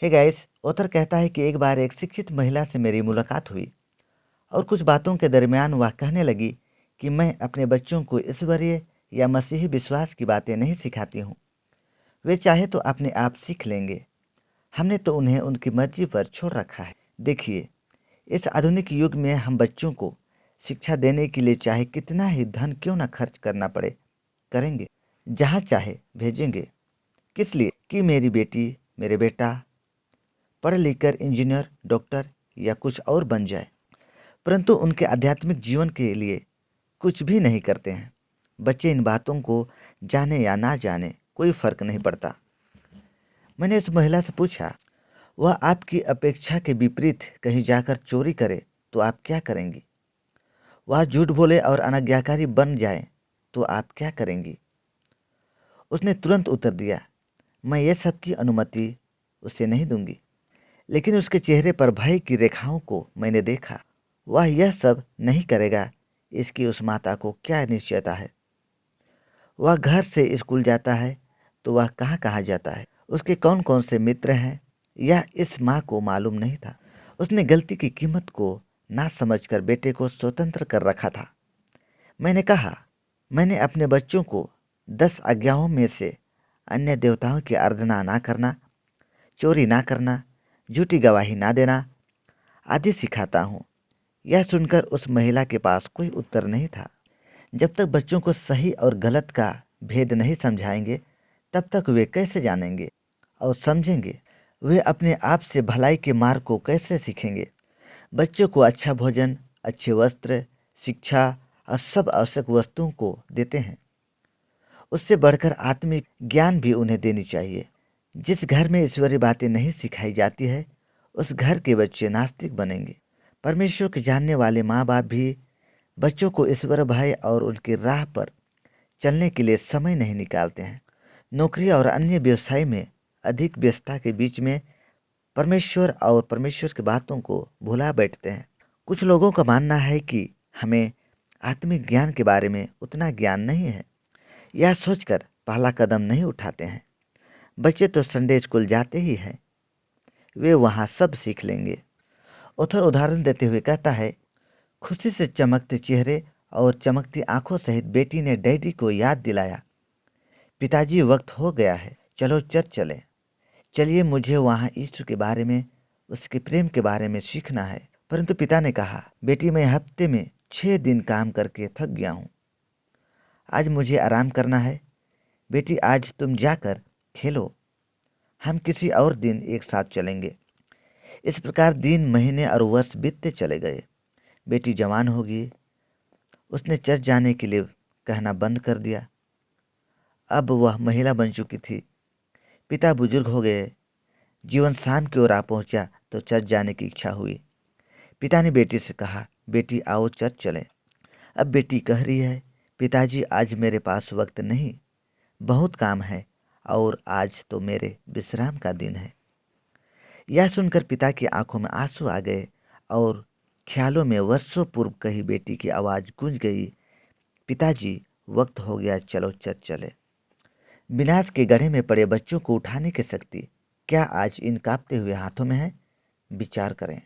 Hey guys, author कहता है कि एक बार एक शिक्षित महिला से मेरी मुलाकात हुई और कुछ बातों के दरमियान वह कहने लगी कि मैं अपने बच्चों को ईश्वरीय या मसीही विश्वास की बातें नहीं सिखाती हूँ। वे चाहे तो अपने आप सीख लेंगे। हमने तो उन्हें उनकी मर्जी पर छोड़ रखा है। देखिए, इस आधुनिक युग में हम बच्चों को शिक्षा देने के लिए चाहे कितना ही धन क्यों न खर्च करना पड़े, करेंगे। जहाँ चाहे भेजेंगे। किस लिए? कि मेरी बेटी, मेरे बेटा पढ़ लिख कर इंजीनियर, डॉक्टर या कुछ और बन जाए, परंतु उनके आध्यात्मिक जीवन के लिए कुछ भी नहीं करते हैं। बच्चे इन बातों को जाने या ना जाने कोई फर्क नहीं पड़ता। मैंने उस महिला से पूछा, वह आपकी अपेक्षा के विपरीत कहीं जाकर चोरी करे तो आप क्या करेंगी? वह झूठ बोले और अनाज्ञाकारी बन जाए तो आप क्या करेंगी? उसने तुरंत उत्तर दिया, मैं ये सब की अनुमति उसे नहीं दूंगी। लेकिन उसके चेहरे पर भय की रेखाओं को मैंने देखा। वह यह सब नहीं करेगा, इसकी उस माता को क्या निश्चयता है? वह घर से स्कूल जाता है तो वह कहाँ कहाँ जाता है, उसके कौन कौन से मित्र हैं, यह इस माँ को मालूम नहीं था। उसने गलती की कीमत को ना समझकर बेटे को स्वतंत्र कर रखा था। मैंने कहा, मैंने अपने बच्चों को 10 आज्ञाओं में से अन्य देवताओं की आराधना ना करना, चोरी ना करना, झूठी गवाही ना देना आदि सिखाता हूँ। यह सुनकर उस महिला के पास कोई उत्तर नहीं था। जब तक बच्चों को सही और गलत का भेद नहीं समझाएंगे, तब तक वे कैसे जानेंगे और समझेंगे? वे अपने आप से भलाई के मार्ग को कैसे सीखेंगे? बच्चों को अच्छा भोजन, अच्छे वस्त्र, शिक्षा और सब आवश्यक वस्तुओं को देते हैं। उससे बढ़कर आत्मिक ज्ञान भी उन्हें देनी चाहिए। जिस घर में ईश्वरीय बातें नहीं सिखाई जाती है, उस घर के बच्चे नास्तिक बनेंगे। परमेश्वर के जानने वाले माँ बाप भी बच्चों को ईश्वर भय और उनकी राह पर चलने के लिए समय नहीं निकालते हैं। नौकरी और अन्य व्यवसाय में अधिक व्यस्तता के बीच में परमेश्वर और परमेश्वर की बातों को भुला बैठते हैं। कुछ लोगों का मानना है कि हमें आत्मिक ज्ञान के बारे में उतना ज्ञान नहीं है। यह सोचकर पहला कदम नहीं उठाते हैं। बच्चे तो संडे स्कूल जाते ही हैं, वे वहाँ सब सीख लेंगे। ऑथर उदाहरण देते हुए कहता है, खुशी से चमकते चेहरे और चमकती आंखों सहित बेटी ने डैडी को याद दिलाया, पिताजी वक्त हो गया है, चलो चर्च चलें। चलिए, मुझे वहाँ यीशु के बारे में, उसके प्रेम के बारे में सीखना है। परंतु पिता ने कहा, बेटी मैं हफ्ते में 6 दिन काम करके थक गया हूँ, आज मुझे आराम करना है। बेटी आज तुम जाकर खेलो, हम किसी और दिन एक साथ चलेंगे। इस प्रकार दिन, महीने और वर्ष बीतते चले गए। बेटी जवान होगी, उसने चर्च जाने के लिए कहना बंद कर दिया। अब वह महिला बन चुकी थी। पिता बुजुर्ग हो गए। जीवन शाम की ओर आ पहुंचा तो चर्च जाने की इच्छा हुई। पिता ने बेटी से कहा, बेटी आओ चर्च चलें। अब बेटी कह रही है, पिताजी आज मेरे पास वक्त नहीं, बहुत काम है और आज तो मेरे विश्राम का दिन है। यह सुनकर पिता की आंखों में आंसू आ गए और ख्यालों में वर्षों पूर्व कही बेटी की आवाज़ गूंज गई, पिताजी वक्त हो गया, चलो चर्च चले। विनाश के गड्ढे में पड़े बच्चों को उठाने की शक्ति क्या आज इन कांपते हुए हाथों में है? विचार करें।